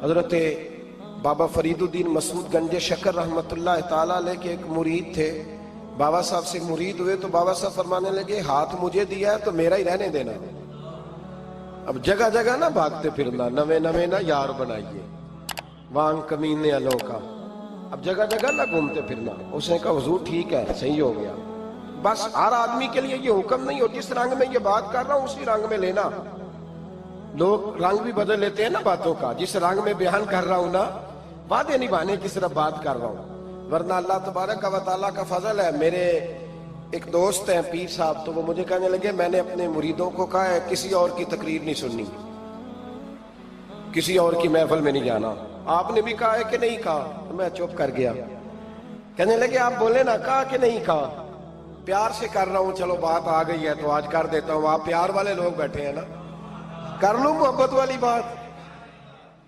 حضرت بابا فریدالدین مسعود گنج شکر رحمت اللہ تعالیٰ علیہ کے ایک مرید تھے. بابا صاحب سے مرید ہوئے تو بابا صاحب فرمانے لگے ہاتھ مجھے دیا ہے تو میرا ہی رہنے دینا. اب جگہ جگہ نہ بھاگتے پھرنا, نوے نوے نہ یار بنائیے وان کمینے الوں کا. اب جگہ جگہ نہ گھومتے پھرنا. اس نے کہا حضور ٹھیک ہے, صحیح ہو گیا. بس ہر آدمی کے لیے یہ حکم نہیں ہو جس رنگ میں یہ بات کر رہا ہوں اسی رنگ میں لینا. لوگ رنگ بھی بدل لیتے ہیں نا باتوں کا. جس رنگ میں بیان کر رہا ہوں نا, وعدے نبھانے کی صرف بات کر رہا ہوں. ورنہ اللہ تبارک و تعالیٰ کا فضل ہے. میرے ایک دوست ہیں پیر صاحب, تو وہ مجھے کہنے لگے میں نے اپنے مریدوں کو کہا ہے کسی اور کی تقریر نہیں سننی, کسی اور کی محفل میں نہیں جانا. آپ نے بھی کہا ہے کہ نہیں کہا؟ میں چپ کر گیا. کہنے لگے آپ بولے نا, کہا کہ نہیں کہا؟ پیار سے کر رہا ہوں, چلو بات آ گئی ہے تو آج کر دیتا ہوں. آپ پیار والے لوگ بیٹھے ہیں نا, کر لوں محبت والی بات.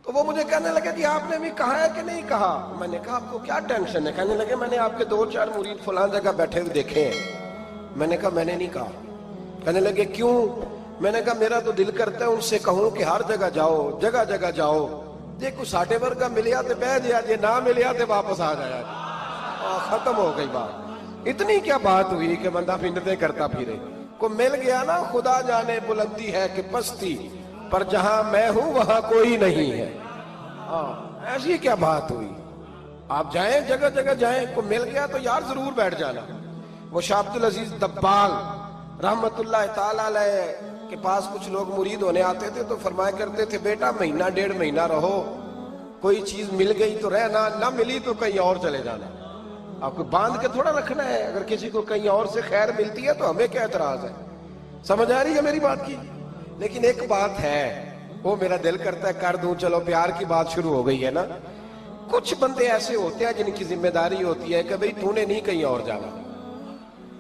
تو وہ مجھے کہنے لگے کہ آپ نے بھی کہا ہے کہ نہیں کہا؟ میں نے کہا آپ کو کیا ٹینشن ہے؟ کہنے لگے میں نے آپ کے 2-4 مرید فلان جگہ بیٹھے ہوئے دیکھے ہیں. میں نے کہا میں نے نہیں کہا. کہنے لگے کیوں؟ میں نے کہا میرا تو دل کرتا ہے ان سے کہوں کہ ہر جگہ جاؤ, جگہ جگہ جاؤ. دیکھو ساڈے ورگا ملیا تو بہ جیا, جی نہ ملیا تو واپس آ جایا. ختم ہو گئی بات. اتنی کیا بات ہوئی کہ بندہ منتیں کرتا پھرے. کو مل گیا نا, خدا جانے بلندی ہے کہ پستی, پر جہاں میں ہوں وہاں کوئی نہیں ہے. ایسی کیا بات ہوئی؟ آپ جائیں جگہ جگہ جائیں, کو مل گیا تو یار ضرور بیٹھ جانا. وہ شاہ عبدالعزیز دبال رحمت اللہ تعالیٰ علیہ کے پاس کچھ لوگ مرید ہونے آتے تھے تو فرمایا کرتے تھے بیٹا مہینہ 1.5 مہینہ رہو, کوئی چیز مل گئی تو رہنا, نہ ملی تو کہیں اور چلے جانا. آپ کو باندھ کے تھوڑا رکھنا ہے. اگر کسی کو کہیں اور سے خیر ملتی ہے تو ہمیں کیا اعتراض ہے؟ سمجھ آ رہی ہے میری بات کی؟ لیکن ایک بات ہے, وہ میرا دل کرتا ہے کر دوں. چلو پیار کی بات شروع ہو گئی ہے نا. کچھ بندے ایسے ہوتے ہیں جن کی ذمہ داری ہوتی ہے کہ بھئی تو نے نہیں کہیں اور جانا,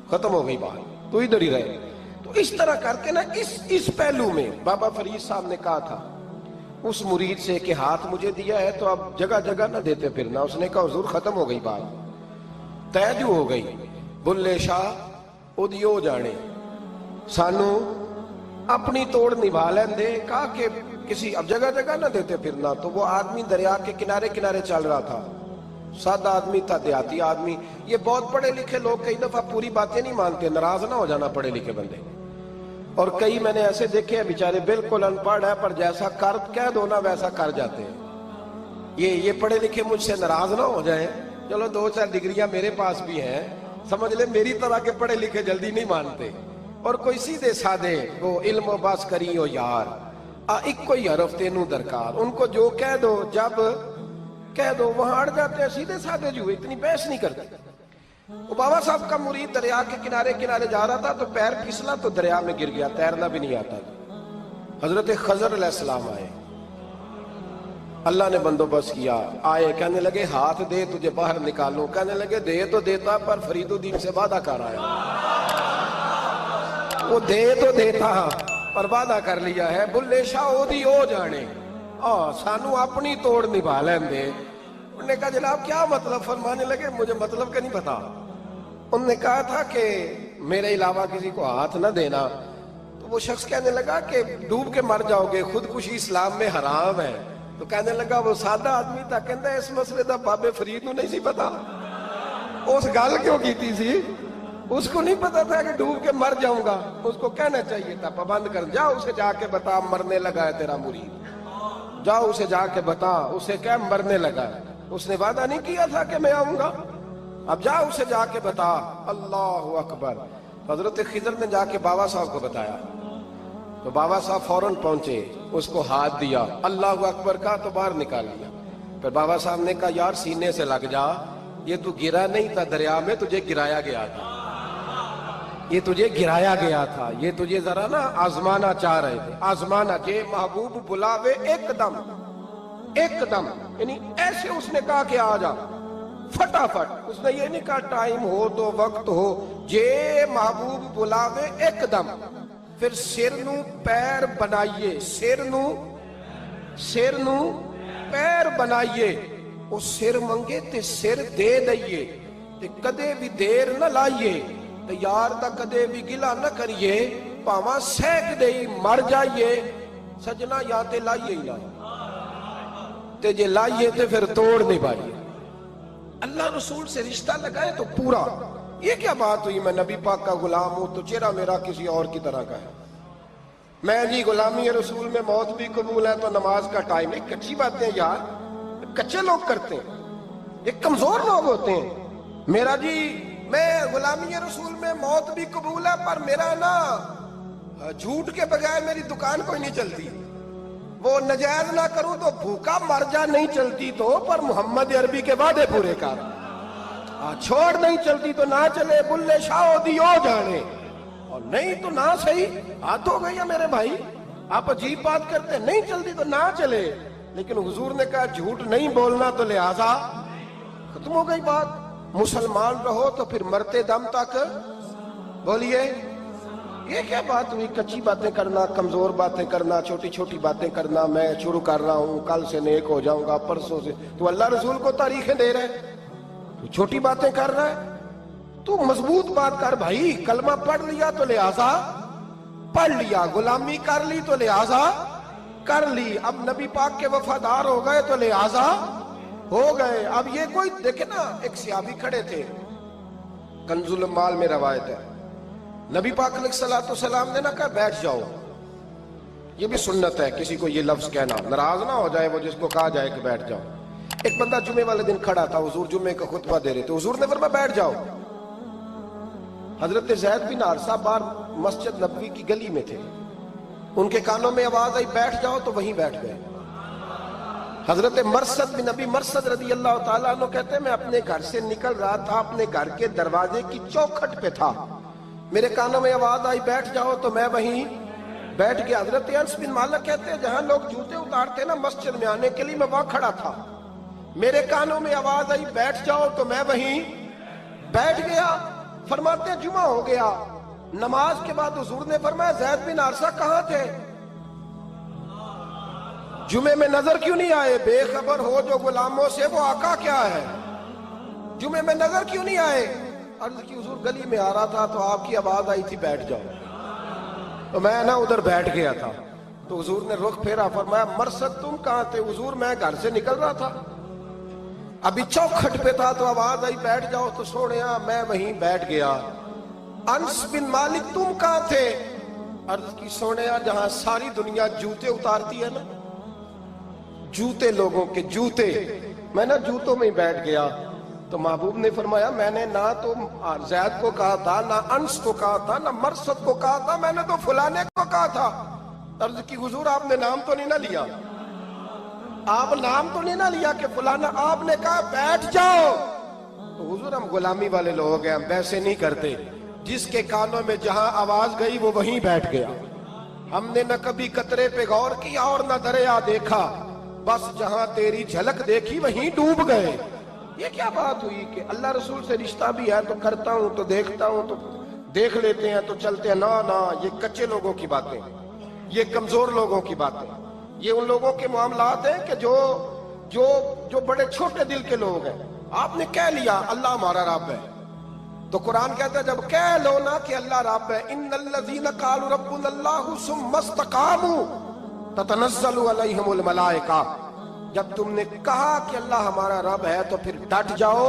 ختم ہو گئی بات, تو ادھر ہی رہے. تو اس طرح کر کے نا اس پہلو میں بابا فرید صاحب نے کہا تھا اس مرید سے کہ ہاتھ مجھے دیا ہے تو اب جگہ جگہ نہ دیتے پھرنا. اس نے کہا حضور ختم ہو گئی بات, طے جو ہو گئی. بلے شاہ ادیو جانے, سانو اپنی توڑ نبھا لین دے. کہا کہ کسی اب جگہ جگہ نہ دیتے پھرنا. تو وہ آدمی دریا کے کنارے کنارے چل رہا تھا, سادہ آدمی تھا, دیہاتی آدمی. یہ بہت پڑھے لکھے لوگ کئی دفعہ پوری باتیں نہیں مانتے, ناراض نہ ہو جانا پڑھے لکھے بندے. اور کئی میں نے ایسے دیکھے ہیں بیچارے بالکل ان پڑھ ہے پر جیسا کر کہہ دو نا ویسا کر جاتے ہیں. یہ پڑھے لکھے مجھ سے ناراض نہ ہو جائیں. چلو 2-4 ڈگریاں میرے پاس بھی ہیں, سمجھ لے میری طرح کے پڑھے لکھے جلدی نہیں مانتے. اور کوئی سیدھے سادے وہ علم و باس کری ہو یار, ایک کوئی حرف تینوں درکار. ان کو جو کہہ دو جب کہہ دو وہاں اڑ جاتے ہیں, سیدھے سادے جو, اتنی بحث نہیں کرتے. وہ بابا صاحب کا مرید دریا کے کنارے کنارے جا رہا تھا تو پیر پھسلا تو دریا میں گر گیا, تیرنا بھی نہیں آتا تھا. حضرت خضر علیہ السلام آئے, اللہ نے بندوبست کیا. آئے, کہنے لگے ہاتھ دے تجھے باہر نکالوں. کہنے لگے دے تو دیتا پر فریدالدین سے وعدہ کر آیا. وہ دے تو دیتا پر وعدہ کر لیا ہے. بلے شاہ اودی ہو جانے, سانو اپنی توڑ نبھا لین دے. انہوں نے کہا جناب کیا مطلب؟ فرمانے لگے مجھے مطلب کا نہیں پتا. انہوں نے کہا تھا کہ میرے علاوہ کسی کو ہاتھ نہ دینا. تو وہ شخص کہنے لگا کہ ڈوب کے مر جاؤ گے, خودکشی اسلام میں حرام ہے. تو کہنے لگا وہ سادہ آدمی تھا, کہندا اس مسئلے دا بابے فرید نو نہیں سی پتا. اس گل کیوں کیتی سی؟ اس کو نہیں پتا تھا کہ ڈوب کے مر جاؤں گا. اس کو کہنا چاہیے تھا پابند کر, جا اسے جا کے بتا مرنے لگا ہے تیرا مرید. جاؤ اسے جا کے بتا, اسے کیا مرنے لگا ہے. اس نے وعدہ نہیں کیا تھا کہ میں آؤں گا. اب جا اسے جا کے بتا. اللہ اکبر. حضرت خضر نے جا کے بابا صاحب کو بتایا تو بابا صاحب فوراً پہنچے, اس کو ہاتھ دیا, اللہ اکبر کہا تو باہر نکال لیا. پھر بابا صاحب نے کہا یار سینے سے لگ جا, یہ تو گرا نہیں تھا دریا میں, تجھے گرایا گیا تھا. یہ تجھے گرایا گیا تھا, یہ تجھے ذرا نا آزمانا چاہ رہے تھے. آزمانا جے محبوب بلاوے ایک دم, ایک دم, یعنی ایسے اس نے کہا کہ آ جا فٹافٹ. اس نے یہ نہیں کہا ٹائم ہو تو وقت ہو, جے محبوب بلاوے ایک دم. پھر سر نو پیر بنائیے, سر نو پیر بنائیے. وہ سر منگے تے سر دے دئیے, تے کدے بھی دیر نہ لائیے. تے یار دا کدے بھی گلا نہ کریے, پاواں سینک دے مر جائیے. سجنا یا تے لائیے ہی نہ. تے جے لائیے تے پھر توڑ نہیں پائیے. اللہ رسول سے رشتہ لگائے تو پورا. یہ کیا بات ہوئی میں نبی پاک کا غلام ہوں تو چہرہ میرا کسی اور کی طرح کا ہے. میں جی غلامی رسول میں موت بھی قبول ہے تو نماز کا ٹائم. ایک کچی باتیں یار کچے لوگ کرتے ہیں, ایک کمزور لوگ ہوتے ہیں. میرا جی میں غلامی رسول میں موت بھی قبول ہے پر میرا نا جھوٹ کے بغیر میری دکان کوئی نہیں چلتی. وہ نجائز نہ کروں تو بھوکا مر جا, نہیں چلتی تو پر محمد عربی کے وعدے پورے کر. چھوڑ نہیں چلتی تو نہ چلے, بلے شاہ دیو جانے, اور نہیں تو نہ صحیح. ہاتھ ہو گئی ہے میرے بھائی, آپ عجیب بات کرتے ہیں. نہیں چلتی تو نہ چلے, لیکن حضور نے کہا جھوٹ نہیں بولنا تو لہذا ختم ہو گئی بات. مسلمان رہو تو پھر مرتے دم تک بولیے. یہ کیا بات ہوئی کچی باتیں کرنا, کمزور باتیں کرنا, چھوٹی چھوٹی باتیں کرنا. میں شروع کر رہا ہوں, کل سے نیک ہو جاؤں گا, پرسوں سے. تو اللہ رسول کو تاریخیں دے رہے, تو چھوٹی باتیں کر رہا ہے. تو مضبوط بات کر بھائی. کلمہ پڑھ لیا تو لہذا پڑھ لیا, غلامی کر لی تو لہذا کر لی. اب نبی پاک کے وفادار ہو گئے تو لہذا ہو گئے. اب یہ کوئی دیکھے نا, ایک صحابی کھڑے تھے, کنز المال میں روایت ہے, نبی پاک علیہ الصلوۃ والسلام نے نہ کہا بیٹھ جاؤ. یہ بھی سنت ہے کسی کو یہ لفظ کہنا, ناراض نہ ہو جائے وہ جس کو کہا جائے کہ بیٹھ جاؤ. ایک بندہ جمعے والے دن کھڑا تھا, حضور جمعے کا خطبہ دے رہے تھے, حضور نے فرمایا بیٹھ جاؤ. حضرت زید بن حارثہ بار مسجد نبوی کی گلی میں تھے, ان کے کانوں میں آواز آئی بیٹھ جاؤ تو وہیں بیٹھ گئے. حضرت مرثد بن نبی مرثد رضی اللہ تعالیٰ عنہ کہتے ہیں میں اپنے گھر سے نکل رہا تھا, اپنے گھر کے دروازے کی چوکھٹ پہ تھا, میرے کانوں میں آواز آئی بیٹھ جاؤ تو میں وہیں بیٹھ گیا. حضرت انس بن مالک کہتے ہیں جہاں لوگ جوتے اتارتے نا مسجد میں آنے کے لیے, میں وہاں کھڑا تھا, میرے کانوں میں آواز آئی بیٹھ جاؤ تو میں وہیں بیٹھ گیا. فرماتے ہیں جمعہ ہو گیا, نماز کے بعد حضور نے فرمایا زید بن حارثہ کہاں تھے, جمعے میں نظر کیوں نہیں آئے؟ بے خبر ہو جو غلاموں سے وہ آقا کیا ہے, جمعے میں نظر کیوں نہیں آئے؟ عرض کی حضور گلی میں آ رہا تھا تو آپ کی آواز آئی تھی بیٹھ جاؤ, تو میں نا ادھر بیٹھ گیا تھا. تو حضور نے رخ پھیرا, فرمایا مرثد تم کہاں تھے؟ حضور میں گھر سے نکل رہا تھا, ابھی چوکھٹ پہ تھا تو آواز آئی بیٹھ جاؤ تو سوڑیا میں وہیں بیٹھ گیا. انس بن مالک تم کہاں تھے؟ عرض کی سوڑیا جہاں ساری دنیا جوتے اتارتی ہے نا, جوتے لوگوں کے جوتے, میں نا جوتوں میں ہی بیٹھ گیا. تو محبوب نے فرمایا میں نے نہ تو زید کو کہا تھا, نہ انس کو کہا تھا, نہ مرثد کو کہا تھا, میں نے تو فلانے کو کہا تھا. عرض کی حضور آپ نے نام تو نہیں نہ لیا, آپ نام تو نہیں نہ لیا کہ فلانا, آپ نے کہا بیٹھ جاؤ. تو حضور ہم غلامی والے لوگ ہیں, ہم ویسے نہیں کرتے, جس کے کانوں میں جہاں آواز گئی وہ وہیں بیٹھ گیا. ہم نے نہ کبھی قطرے پہ غور کیا اور نہ دریا دیکھا, بس جہاں تیری جھلک دیکھی وہیں ڈوب گئے. یہ کیا بات ہوئی کہ اللہ رسول سے رشتہ بھی ہے تو کرتا ہوں تو دیکھتا ہوں تو دیکھ لیتے ہیں تو چلتے ہیں. نہ یہ کچے لوگوں کی باتیں, یہ کمزور لوگوں کی باتیں, یہ ان لوگوں کے معاملات ہیں کہ جو بڑے چھوٹے دل کے لوگ ہیں. آپ نے کہہ لیا اللہ ہمارا رب ہے, تو قرآن کہتا ہے جب کہہ لو نا کہ اللہ رب ہے, ان الذین قالوا ربنا اللہ ثم استقاموا تتنزل علیہم الملائکہ, جب تم نے کہا کہ اللہ ہمارا رب ہے تو پھر ڈٹ جاؤ,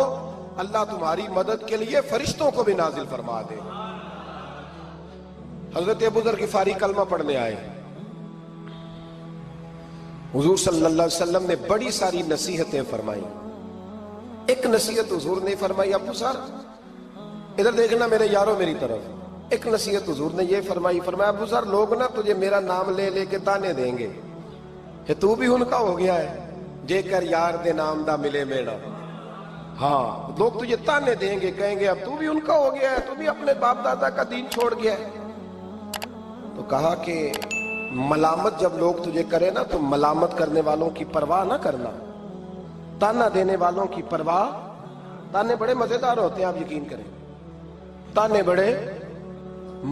اللہ تمہاری مدد کے لیے فرشتوں کو بھی نازل فرما دے. حضرت ابو ذر غفاری کلمہ پڑھنے آئے, حضور صلی اللہ علیہ وسلم نے بڑی ساری نصیحتیں فرمائی. ایک نصیحت حضور نے فرمائی, ابو سر ادھر دیکھنا میرے یاروں میری طرف. ایک نصیحت حضور نے یہ فرمائی, فرمایا ابو سر لوگ نا تجھے میرا نام لے لے کے تانے دیں گے کہ تو بھی ان کا ہو گیا ہے, جے کر یار دے نام دا ملے میڑا. ہاں لوگ تجھے تانے دیں گے, کہیں گے اب تو بھی ان کا ہو گیا ہے, تو بھی اپنے باپ دادا کا دین چھوڑ گیا ہے. تو کہا کہ ملامت جب لوگ تجھے کرے نا تو ملامت کرنے والوں کی پرواہ نہ کرنا, تانا دینے والوں کی پرواہ. تانے بڑے مزیدار ہوتے ہیں, آپ یقین کریں, تانے بڑے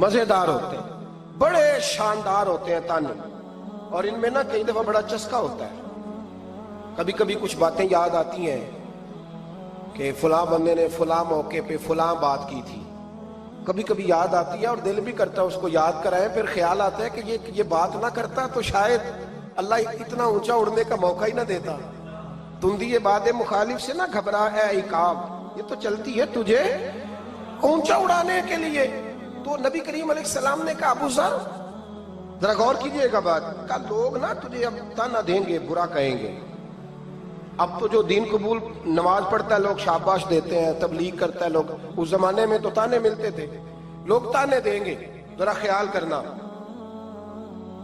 مزیدار ہوتے ہیں, بڑے شاندار ہوتے ہیں تانے, اور ان میں نا کئی دفعہ بڑا چسکا ہوتا ہے. کبھی کبھی کچھ باتیں یاد آتی ہیں کہ فلاں بندے نے فلاں موقع پہ فلاں بات کی تھی, کبھی کبھی یاد آتی ہے اور دل بھی کرتا ہے اس کو یاد کرائیں. پھر خیال آتا ہے کہ یہ بات نہ کرتا تو شاید اللہ اتنا اونچا اڑنے کا موقع ہی نہ دیتا. تندی باد مخالف سے نہ گھبرا اے عقاب، یہ تو چلتی ہے تجھے اونچا اڑانے کے لیے۔ تو نبی کریم علیہ السلام نے کہا ابو ذر ذرا غور کیجئے گا بات، کہا لوگ نا تجھے اب تانا دیں گے، برا کہیں گے۔ اب تو جو دین قبول نماز پڑھتا ہے لوگ شاباش دیتے ہیں، تبلیغ کرتا ہے لوگ، اس زمانے میں تو تانے ملتے تھے، لوگ تانے دیں گے، ذرا خیال کرنا۔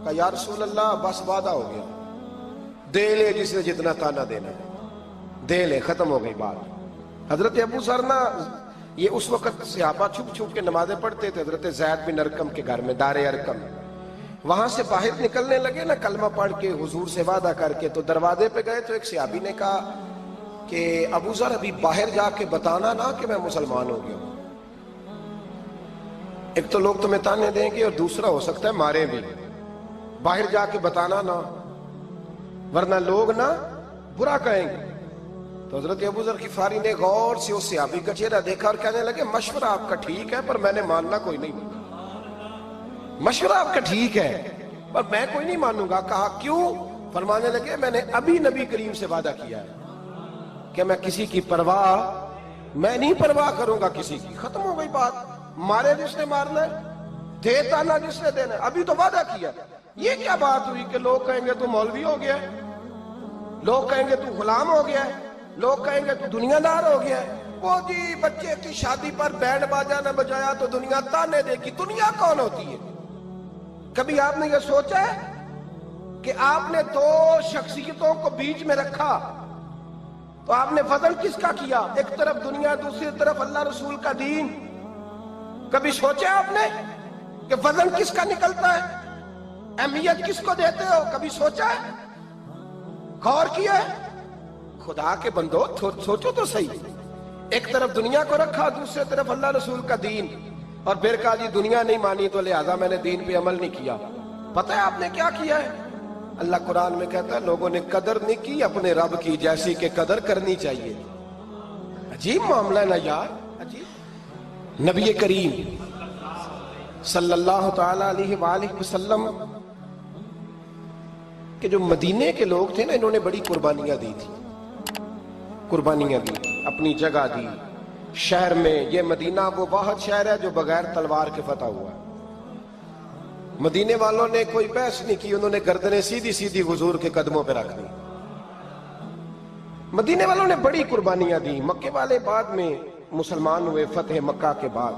کہا یا رسول اللہ بس وعدہ ہو گیا، دے لے جس نے جتنا تانا دینا ہے، دے لے، ختم ہو گئی بات۔ حضرت ابو ذر نا یہ اس وقت صحابہ چھپ چھپ کے نمازیں پڑھتے تھے حضرت زید بن ارقم کے گھر میں، دار ارقم۔ وہاں سے باہر نکلنے لگے نا کلمہ پڑھ کے حضور سے وعدہ کر کے، تو دروازے پہ گئے تو ایک صحابی نے کہا کہ ابو ذر ابھی باہر جا کے بتانا نا کہ میں مسلمان ہو گیا ہوں، ایک تو لوگ تمہیں تانے دیں گے اور دوسرا ہو سکتا ہے مارے بھی، باہر جا کے بتانا نا ورنہ لوگ نا برا کہیں گے۔ تو حضرت ابو ذر غفاری نے غور سے اس صحابی کا چہرہ دیکھا اور کہنے لگے مشورہ آپ کا ٹھیک ہے پر میں نے ماننا کوئی نہیں، مشورہ آپ کا ٹھیک ہے پر میں کوئی نہیں مانوں گا۔ کہا کیوں؟ فرمانے لگے میں نے ابھی نبی کریم سے وعدہ کیا ہے کہ میں کسی کی پرواہ، میں نہیں پرواہ کروں گا کسی کی، ختم ہو گئی بات، مارے جس نے مارنا ہے، دے تانا جس نے دینا ہے، ابھی تو وعدہ کیا۔ یہ کیا بات ہوئی کہ لوگ کہیں گے تو مولوی ہو گیا ہے، لوگ کہیں گے تو غلام ہو گیا ہے، لوگ کہیں گے تو دنیا دار ہو گیا ہے، وہ جی بچے کی شادی پر بینڈ باجا نہ بجایا تو دنیا تانے دے گی۔ دنیا کون ہوتی ہے؟ کبھی آپ نے یہ سوچا ہے کہ آپ نے دو شخصیتوں کو بیچ میں رکھا تو آپ نے وزن کس کا کیا؟ ایک طرف دنیا، دوسری طرف اللہ رسول کا دین۔ کبھی سوچا آپ نے کہ وزن کس کا نکلتا ہے، اہمیت کس کو دیتے ہو؟ کبھی سوچا ہے، غور کیا ہے؟ خدا کے بندو سوچو تو صحیح، ایک طرف دنیا کو رکھا، دوسری طرف اللہ رسول کا دین، اور پھر کہا جی دنیا نہیں مانی تو لہذا میں نے دین پہ عمل نہیں کیا۔ پتہ ہے آپ نے کیا کیا ہے؟ اللہ قرآن میں کہتا ہے لوگوں نے قدر نہیں کی اپنے رب کی جیسی کہ قدر کرنی چاہیے۔ عجیب معاملہ ہے نا یار، عجیب۔ نبی کریم صلی اللہ تعالی علیہ وآلہ وسلم کہ جو مدینے کے لوگ تھے نا، انہوں نے بڑی قربانیاں دی تھی، قربانیاں دی، اپنی جگہ دی شہر میں۔ یہ مدینہ وہ واحد شہر ہے جو بغیر تلوار کے فتح ہوا ہے۔ مدینے والوں نے کوئی بحث نہیں کی، انہوں نے گردنیں سیدھی سیدھی حضور کے قدموں پہ رکھ دی۔ مدینے والوں نے بڑی قربانیاں دی۔ مکے والے بعد میں مسلمان ہوئے فتح مکہ کے بعد۔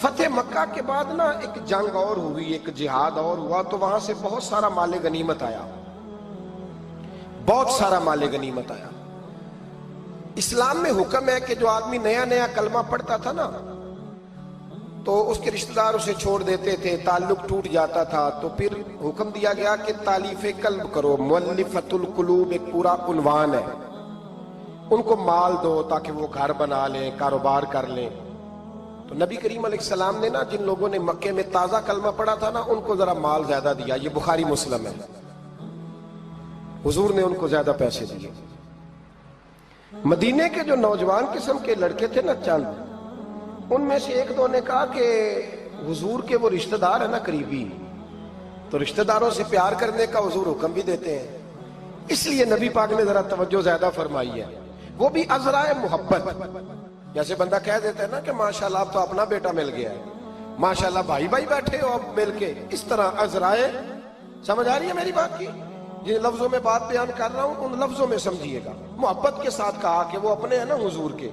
فتح مکہ کے بعد نا ایک جنگ اور ہوئی، ایک جہاد اور ہوا، تو وہاں سے بہت سارا مال غنیمت آیا، بہت سارا مال غنیمت آیا۔ اسلام میں حکم ہے کہ جو آدمی نیا نیا کلمہ پڑھتا تھا نا تو اس کے رشتہ دار اسے چھوڑ دیتے تھے، تعلق ٹوٹ جاتا تھا، تو پھر حکم دیا گیا کہ تالیف قلب کرو، مؤلفۃ القلوب ایک پورا عنوان ہے، ان کو مال دو تاکہ وہ گھر بنا لیں، کاروبار کر لیں۔ تو نبی کریم علیہ السلام نے نا جن لوگوں نے مکے میں تازہ کلمہ پڑھا تھا نا ان کو ذرا مال زیادہ دیا، یہ بخاری مسلم ہے، حضور نے ان کو زیادہ پیسے دیے۔ مدینے کے جو نوجوان قسم کے لڑکے تھے نا چند، ان میں سے ایک دو نے کہا کہ حضور کے وہ رشتہ دار ہیں نا قریبی، تو رشتہ داروں سے پیار کرنے کا حضور حکم بھی دیتے ہیں، اس لیے نبی پاک نے ذرا توجہ زیادہ فرمائی ہے، وہ بھی عذرائے محبت۔ جیسے بندہ کہہ دیتا ہے نا کہ ماشاءاللہ اب تو اپنا بیٹا مل گیا ہے، ماشاءاللہ بھائی بھائی بیٹھے ہو اب مل کے، اس طرح عذرائے، سمجھ آ رہی ہے میری بات کی؟ جن لفظوں میں بات بیان کر رہا ہوں ان لفظوں میں سمجھیے گا، محبت کے ساتھ کہا کہ وہ اپنے ہیں نا حضور کے،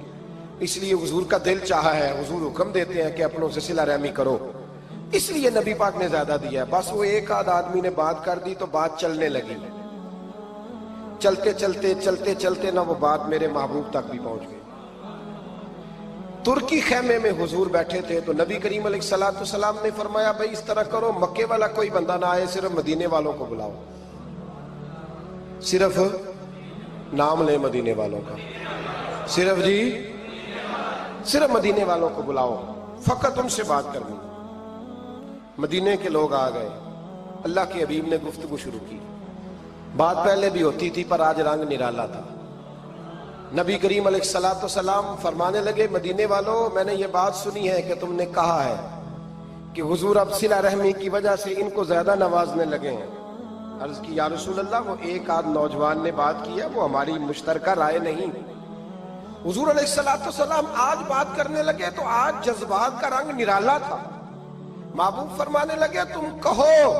اس لیے حضور کا دل چاہا ہے، حضور حکم دیتے ہیں کہ اپنوں سے صلہ رحمی کرو، اس لیے نبی پاک نے زیادہ دیا ہے۔ بس وہ ایک آدھ آدمی نے بات کر دی تو بات چلنے لگی، چلتے چلتے چلتے چلتے نہ وہ بات میرے محبوب تک بھی پہنچ گئی۔ ترکی خیمے میں حضور بیٹھے تھے تو نبی کریم علیہ السلام نے فرمایا بھائی اس طرح کرو، مکے والا کوئی بندہ نہ آئے، صرف مدینے والوں کو بلاؤ، صرف نام لے مدینے والوں کا، صرف جی صرف مدینے والوں کو بلاؤ، فقط ان سے بات کرنی۔ مدینے کے لوگ آ گئے، اللہ کے حبیب نے گفتگو شروع کی، بات پہلے بھی ہوتی تھی پر آج رنگ نرالا تھا۔ نبی کریم علیہ السلام فرمانے لگے مدینے والوں، میں نے یہ بات سنی ہے کہ تم نے کہا ہے کہ حضور اب صلہ رحمی کی وجہ سے ان کو زیادہ نوازنے لگے ہیں، عرض کی یا رسول اللہ وہ ایک آدھ نوجوان نے بات کی ہے، وہ ہماری مشترکہ رائے نہیں۔ حضور علیہ السلام آج بات کرنے لگے تو آج جذبات کا رنگ نرالا تھا۔ محبوب فرمانے لگے تم کہو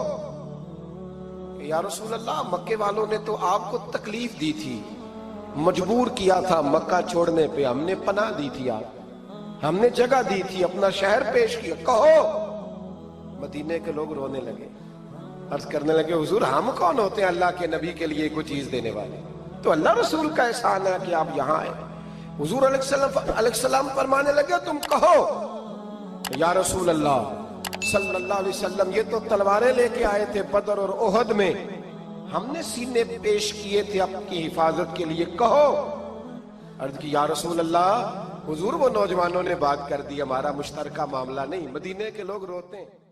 کہ یا رسول اللہ مکے والوں نے تو آپ کو تکلیف دی تھی، مجبور کیا تھا مکہ چھوڑنے پہ، ہم نے پناہ دی تھی، آپ ہم نے جگہ دی تھی، اپنا شہر پیش کیا، کہو۔ مدینے کے لوگ رونے لگے، عرض کرنے لگے حضور ہم کون ہوتے ہیں اللہ کے نبی کے لیے کوئی چیز دینے والے؟ تو اللہ رسول کا احسان ہے کہ آپ یہاں آئے۔ حضور علیہ السلام فرمانے لگے تم کہو یا رسول اللہ صلی اللہ علیہ وسلم یہ تو تلواریں لے کے آئے تھے بدر اور احد میں، ہم نے سینے پیش کیے تھے اپنی حفاظت کے لیے، کہو۔ عرض کی یا رسول اللہ حضور وہ نوجوانوں نے بات کر دی، ہمارا مشترکہ معاملہ نہیں۔ مدینے کے لوگ روتے ہیں۔